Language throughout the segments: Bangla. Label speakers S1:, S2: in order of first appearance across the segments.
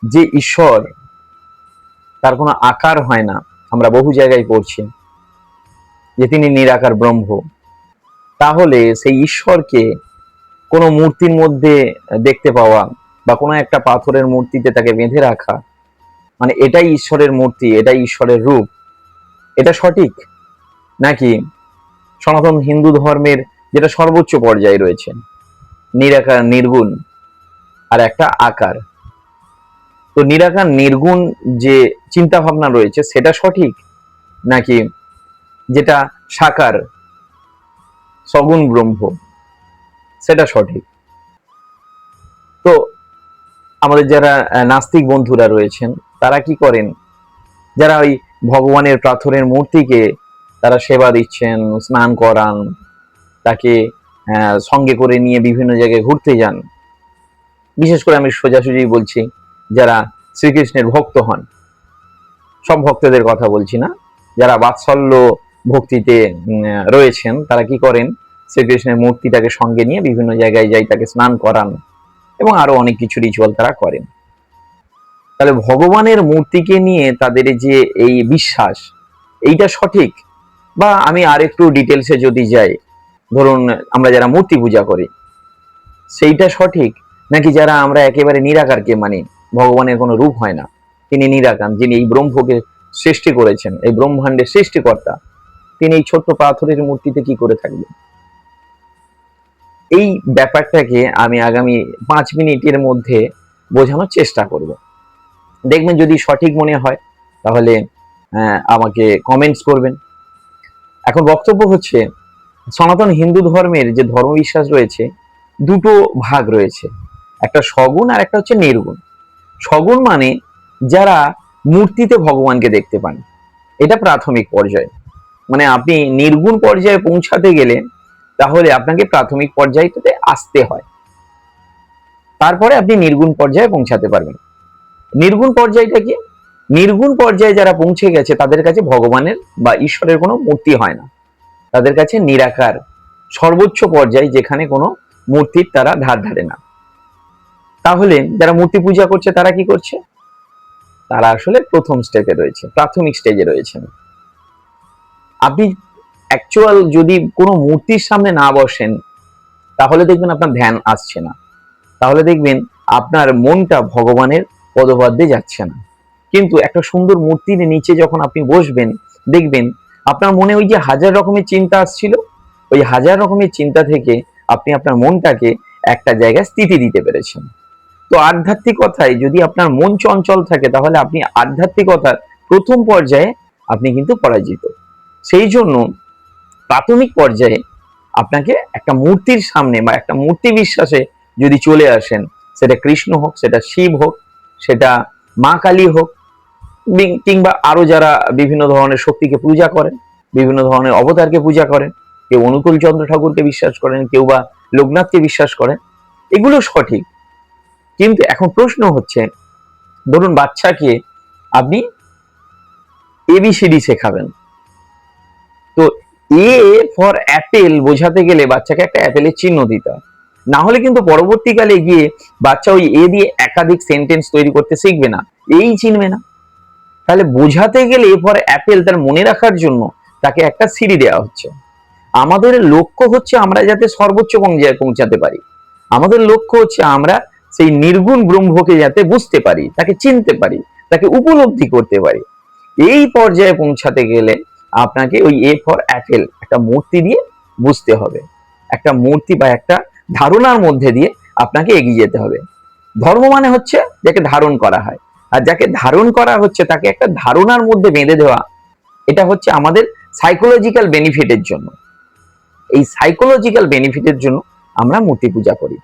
S1: যে ঈশ্বর, তার কোনো আকার হয় না, আমরা বহু জায়গায় পড়ছি যে তিনি নিরাকার ব্রহ্ম, তাহলে সেই ঈশ্বরকে কোনো মূর্তির মধ্যে দেখতে পাওয়া বা কোনো একটা পাথরের মূর্তিতে তাকে বেঁধে রাখা, মানে এটাই ঈশ্বরের মূর্তি, এটাই ঈশ্বরের রূপ, এটা সঠিক? নাকি সনাতন হিন্দু ধর্মের যেটা সর্বোচ্চ পর্যায়ে রয়েছে, নিরাকার নির্গুণ আর একটা আকার, তো নিরাকার নির্গুণ যে চিন্তা ভাবনা রয়েছে সেটা সঠিক, নাকি যেটা সাকার সগুণ ব্রহ্ম সেটা সঠিক? তো আমাদের যারা নাস্তিক বন্ধুরা রয়েছেন তারা কি করেন, যারা ওই ভগবানের পাথরের মূর্তিকে তারা সেবা দিচ্ছেন, স্নান করান, তাকে সঙ্গে করে নিয়ে বিভিন্ন জায়গায় ঘুরতে যান, বিশেষ করে আমি সোজাসুজি বলছি যারা শ্রীকৃষ্ণের ভক্ত হন, সব ভক্তদের কথা বলছি না, যারা বাৎসল্য ভক্তিতে রয়েছেন তারা কি করেন, শ্রীকৃষ্ণের মূর্তিটাকে সঙ্গে নিয়ে বিভিন্ন জায়গায় যাই, তাকে স্নান করান এবং আরো অনেক কিছু রিচুয়াল তারা করেন। তাহলে ভগবানের মূর্তিকে নিয়ে তাদের যে এই বিশ্বাস, এইটা সঠিক? বা আমি আর একটু ডিটেলসে যদি যাই, ধরুন আমরা যারা মূর্তি পূজা করি সেইটা সঠিক, নাকি যারা আমরা একেবারে নিরাকারকে মানি, ভগবানের কোনো রূপ হয় না, তিনি নিরাকার, যিনি এই ব্রহ্মকে সৃষ্টি করেছেন, এই ব্রহ্মাণ্ডের সৃষ্টিকর্তা, তিনি এই ছোট্ট পাথরের মূর্তিতে কি করে থাকবেন? এই ব্যাপারটাকে আমি আগামী 5 মিনিটের মধ্যে বোঝানোর চেষ্টা করব। দেখবেন যদি সঠিক মনে হয় তাহলে আমাকে কমেন্টস করবেন। এখন বক্তব্য হচ্ছে, সনাতন হিন্দু ধর্মের যে ধর্মবিশ্বাস রয়েছে দুটো ভাগ রয়েছে, একটা সগুণ আর একটা হচ্ছে নির্গুণ। সগুণ মানে যারা মূর্তিতে ভগবানকে দেখতে পান, এটা প্রাথমিক পর্যায়ে, মানে আপনি নির্গুণ পর্যায়ে পৌঁছাতে গেলে তাহলে আপনাকে প্রাথমিক পর্যায়টাতে আসতে হয়, তারপরে আপনি নির্গুণ পর্যায়ে পৌঁছাতে পারবেন। নির্গুণ পর্যায়টা কি? নির্গুণ পর্যায়ে যারা পৌঁছে গেছে তাদের কাছে ভগবানের বা ঈশ্বরের কোনো মূর্তি হয় না, তাদের কাছে নিরাকার সর্বোচ্চ পর্যায়, যেখানে কোনো মূর্তির তারা ধার ধারে না। তাহলে যারা মূর্তি পূজা করছে তারা কি করছে? তারা আসলে প্রথম স্টেপে রয়েছে, প্রাথমিক স্টেজে রয়েছেন। আপনি অ্যাকচুয়াল যদি কোনো মূর্তির সামনে না বসেন তাহলে দেখবেন আপনার ধ্যান আসছে না, তাহলে দেখবেন আপনার মনটা ভগবানের পদবাদ্যে যাচ্ছে না। কিন্তু একটা সুন্দর মূর্তির নিচে যখন আপনি বসবেন, দেখবেন আপনার মনে ওই যে হাজার রকমের চিন্তা আসছিল, ওই হাজার রকমের চিন্তা থেকে আপনি আপনার মনটাকে একটা জায়গায় স্থিতি দিতে পেরেছেন। তো আধ্যাত্মিকতায় যদি আপনার মন চঞ্চল থাকে তাহলে আপনি আধ্যাত্মিকতার প্রথম পর্যায়ে আপনি কিন্তু পরাজিত। সেই জন্য প্রাথমিক পর্যায়ে আপনাকে একটা মূর্তির সামনে বা একটা মূর্তি বিশ্বাসে যদি চলে আসেন, সেটা কৃষ্ণ হোক, সেটা শিব হোক, সেটা মা কালী হোক, কিংবা আরো যারা বিভিন্ন ধরনের শক্তিকে পূজা করেন, বিভিন্ন ধরনের অবতারকে পূজা করেন, কেউ অনুকূল চন্দ্র ঠাকুরকে বিশ্বাস করেন, কেউ বা লোকনাথকে বিশ্বাস করেন, এগুলো সঠিক। কিন্তু এখন প্রশ্ন হচ্ছে, ধরুন বাচ্চাকে আপনি এবিসিডি শেখাবেন, তো এ ফর অ্যাপেল বোঝাতে গেলে বাচ্চাকে একটা অ্যাপেলের চিহ্ন দিতে হয়, না হলে কিন্তু পরবর্তীকালে গিয়ে বাচ্চা ওই এ দিয়ে একাধিক সেন্টেন্স তৈরি করতে শিখবে না, এই চিনবে না। তাহলে বোঝাতে গেলে এ ফর অ্যাপেল তার মনে রাখার জন্য তাকে একটা সিডি দেওয়া হচ্ছে। আমাদের লক্ষ্য হচ্ছে আমরা যাতে সর্বোচ্চ পর্যায়ে পৌঁছাতে পারি, আমাদের লক্ষ্য হচ্ছে আমরা সেই নির্গুণ ব্রহ্মকে যাতে বুঝতে পারি, তাকে চিনতে পারি, তাকে উপলব্ধি করতে পারি। এই পর্যায়ে পৌঁছাতে গেলে আপনাকে ওই এ ফর অ্যাপেল একটা মূর্তি দিয়ে বুঝতে হবে, একটা মূর্তি বা একটা ধারণার মধ্যে দিয়ে আপনাকে এগিয়ে যেতে হবে। ধর্ম মানে হচ্ছে যাকে ধারণ করা হয়, আর যাকে ধারণ করা হচ্ছে তাকে একটা ধারণার মধ্যে বেঁধে দেওয়া, এটা হচ্ছে আমাদের সাইকোলজিক্যাল বেনিফিটের জন্য। এই সাইকোলজিক্যাল বেনিফিটের জন্য আমরা মূর্তি পূজা করি।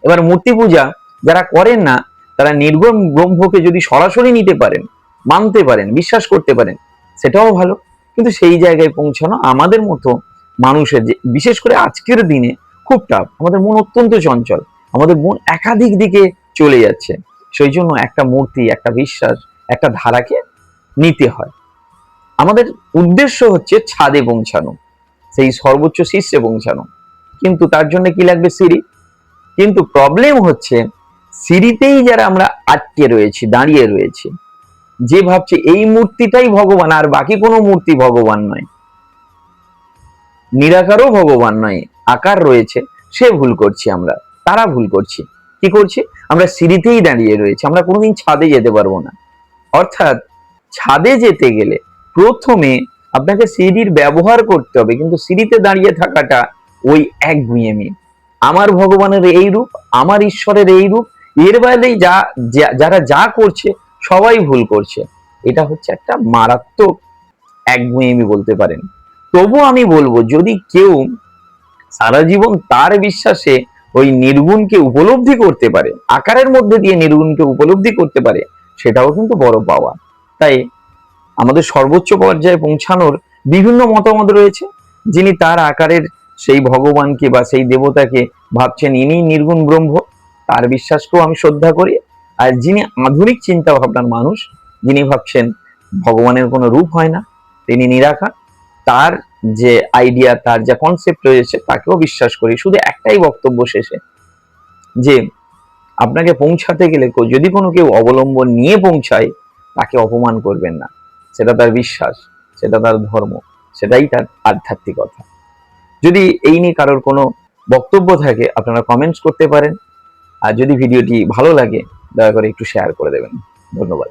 S1: এবার মূর্তি পূজা যারা করেন না তারা নির্গুণ ব্রহ্মকে যদি সরাসরি নিতে পারেন, মানতে পারেন, বিশ্বাস করতে পারেন, সেটাও ভালো। কিন্তু সেই জায়গায় পৌঁছানো আমাদের মতো মানুষের, যে বিশেষ করে আজকের দিনে খুব টাফ, আমাদের মন অত্যন্ত চঞ্চল, আমাদের মন একাধিক দিকে চলে যাচ্ছে, সেই জন্য একটা মূর্তি, একটা বিশ্বাস, একটা ধারাকে নিতে হয়। আমাদের উদ্দেশ্য হচ্ছে ছাদে পৌঁছানো, সেই সর্বোচ্চ শীর্ষে পৌঁছানো, কিন্তু তার জন্য কি লাগবে? সিঁড়ি। কিন্তু প্রবলেম হচ্ছে সিঁড়িতেই যারা আমরা আটকে রয়েছি, দাঁড়িয়ে রয়েছি, যে ভাবছে এই মূর্তিটাই ভগবান আর বাকি কোনো মূর্তি ভগবান নয়, নিরাকারও ভগবান নয়, আকার রয়েছে, সে ভুল করছি আমরা, তারা ভুল করছি। কি করছি? আমরা সিঁড়িতেই দাঁড়িয়ে রয়েছি, আমরা কোনোদিন ছাদে যেতে পারবো না। অর্থাৎ ছাদে যেতে গেলে প্রথমে আপনাকে সিঁড়ির ব্যবহার করতে হবে, কিন্তু সিঁড়িতে দাঁড়িয়ে থাকাটা ওই একগুঁয়েমি। আমার ভগবানের এই রূপ, আমার ঈশ্বরের এই রূপ, এর বাইরে যারা যা করছে সবাই ভুল করছে। এটা হচ্ছে একটা মারাত্মক একগুঁয়েমি বলতে পারেন। তবু আমি বলবো, যদি কেউ সারা জীবন তার বিশ্বাসে ওই নির্গুণকে উপলব্ধি করতে পারে, আকারের মধ্যে দিয়ে নির্গুণকে উপলব্ধি করতে পারে, সেটাও কিন্তু বড় পাওয়া। তাই আমাদের সর্বোচ্চ পর্যায়ে পৌঁছানোর বিভিন্ন মতামত রয়েছে। যিনি তার আকারের সেই ভগবানকে বা সেই দেবতাকে ভাবছেন ইনি নির্গুণ ব্রহ্ম, তার বিশ্বাসকেও আমি শ্রদ্ধা করি। আর যিনি আধুনিক চিন্তা ভাবনার মানুষ, যিনি ভাবছেন ভগবানের কোনো রূপ হয় না, তিনি নিরাকার, তার যে আইডিয়া, তার যে কনসেপ্ট রয়েছে, তাকেও বিশ্বাস করি। শুধু একটাই বক্তব্য শেষে, যে আপনাকে পৌঁছাতে গেলে যদি কোনো কেউ অবলম্বন নিয়ে পৌঁছায়, তাকে অপমান করবেন না। সেটা তার বিশ্বাস, সেটা তার ধর্ম, সেটাই তার আধ্যাত্মিকতা। যদি এই নিয়ে কারোর কোনো বক্তব্য থাকে, আপনারা কমেন্টস করতে পারেন। আর যদি ভিডিওটি ভালো লাগে, দয়া করে একটু শেয়ার করে দেবেন। ধন্যবাদ।